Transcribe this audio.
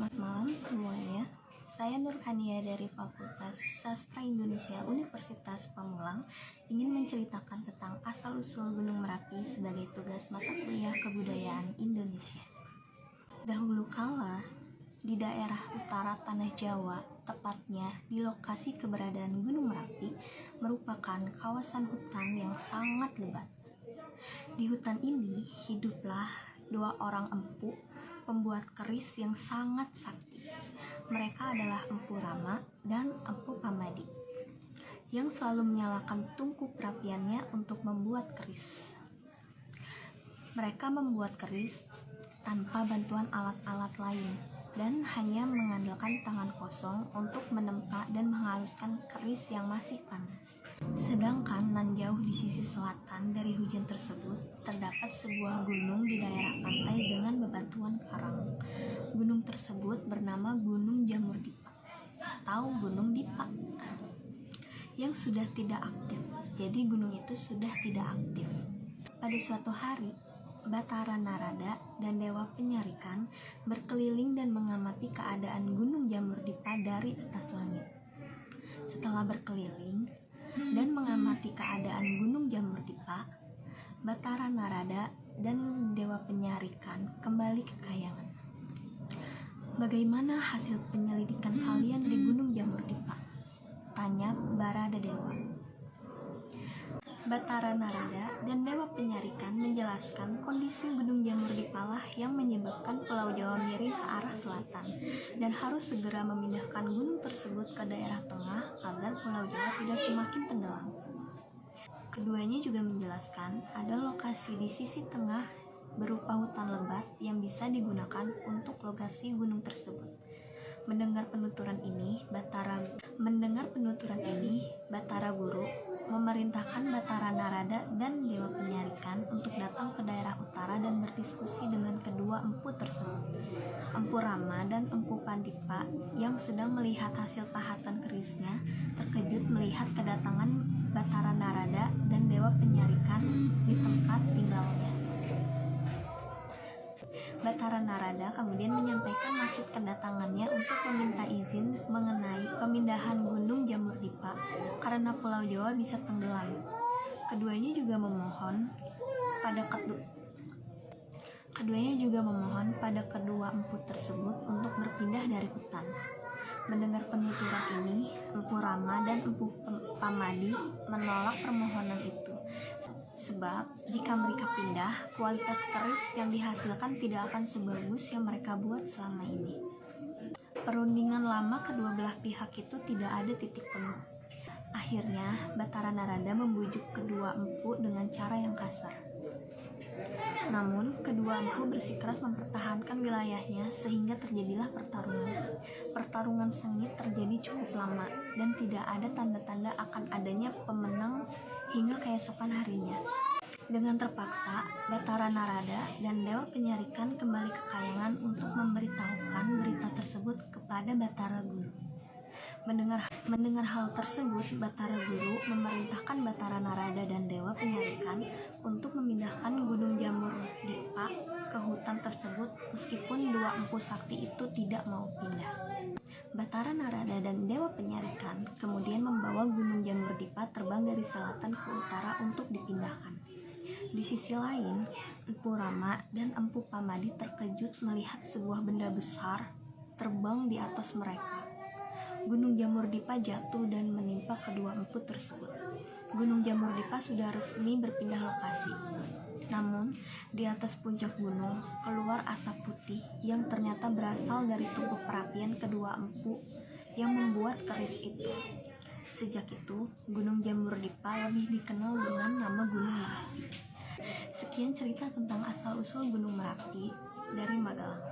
Selamat malam semuanya. Saya Nurhania dari Fakultas Sastra Indonesia Universitas Pamulang ingin menceritakan tentang asal-usul Gunung Merapi sebagai tugas mata kuliah kebudayaan Indonesia. Dahulu kala, di daerah utara tanah Jawa, tepatnya di lokasi keberadaan Gunung Merapi, merupakan kawasan hutan yang sangat lebat. Di hutan ini hiduplah dua orang empu pembuat keris yang sangat sakti. Mereka adalah Empu Rama dan Empu Pamadi, yang selalu menyalakan tungku perapiannya untuk membuat keris. Mereka membuat keris tanpa bantuan alat-alat lain dan hanya mengandalkan tangan kosong untuk menempa dan menghaluskan keris yang masih panas. Sedangkan nan jauh di sisi selatan dari hujan tersebut terdapat sebuah gunung di daerah pantai dengan bebatuan karang. Gunung tersebut bernama Gunung Jamur Dipa atau Gunung Dipa yang sudah tidak aktif. Jadi gunung itu sudah tidak aktif. Pada suatu hari, Batara Narada dan Dewa Penyarikan berkeliling dan mengamati keadaan Gunung Jamur Dipa dari atas langit. Setelah berkeliling dan mengamati keadaan Gunung Jamur Dipa, Batara Narada dan Dewa Penyarikan kembali ke kayangan. Bagaimana hasil penyelidikan kalian di Gunung Jamur Dipa? Tanya Barada Dewa. Batara Narada dan Dewa Penyarikan menjelaskan kondisi Gunung Jamur Dipa lah yang menyebabkan Pulau Jawa miring ke arah selatan dan harus segera memindahkan gunung tersebut ke daerah tengah agar Pulau Jawa tidak semakin tenggelam. Keduanya juga menjelaskan ada lokasi di sisi tengah berupa hutan lebat yang bisa digunakan untuk lokasi gunung tersebut. Mendengar penuturan ini, Batara Guru memerintahkan Batara Narada dan Dewa Penyarikan untuk datang ke daerah utara dan berdiskusi dengan kedua empu tersebut. Empu Rama dan Empu Pandipa yang sedang melihat hasil pahatan kerisnya terkejut melihat kedatangan Batara Narada dan Dewa Penyarikan di tempat tinggalnya. Batara Narada kemudian menyampaikan maksud kedatangannya untuk meminta izin mengenai pemindahan Gunung Jamur Dipa karena Pulau Jawa bisa tenggelam. Keduanya juga memohon pada kedua empu tersebut untuk berpindah dari hutan. Mendengar penuturan ini, Empu Rama dan Empu Pamadi menolak permohonan itu. Sebab jika mereka pindah, kualitas keris yang dihasilkan tidak akan sebagus yang mereka buat selama ini. Perundingan lama kedua belah pihak itu tidak ada titik temu. Akhirnya, Batara Narada membujuk kedua empu dengan cara yang kasar. Namun, kedua empu bersikeras mempertahankan wilayahnya sehingga terjadilah pertarungan. Pertarungan sengit terjadi cukup lama dan tidak ada tanda-tanda akan adanya pemenang hingga keesokan harinya. Dengan terpaksa, Batara Narada dan Dewa Penyarikan kembali ke kayangan untuk memberitahukan berita tersebut kepada Batara Guru. Mendengar hal tersebut, Batara Guru memerintahkan Batara Narada dan Dewa Penyarikan untuk memindahkan Gunung Jamur Dipa ke hutan tersebut meskipun dua empu sakti itu tidak mau pindah. Batara Narada dan Dewa Penyarikan kemudian membawa Gunung Jamur Dipa terbang dari selatan ke utara untuk dipindahkan. Di sisi lain, Empu Rama dan Empu Pamadi terkejut melihat sebuah benda besar terbang di atas mereka. Gunung Jamur Dipa jatuh dan menimpa kedua empu tersebut. Gunung Jamur Dipa sudah resmi berpindah lokasi. Namun, di atas puncak gunung keluar asap putih yang ternyata berasal dari tungku perapian kedua empu yang membuat keris itu. Sejak itu, Gunung Jamur Dipa lebih dikenal dengan nama Gunung Merapi. Sekian cerita tentang asal-usul Gunung Merapi dari Magelang.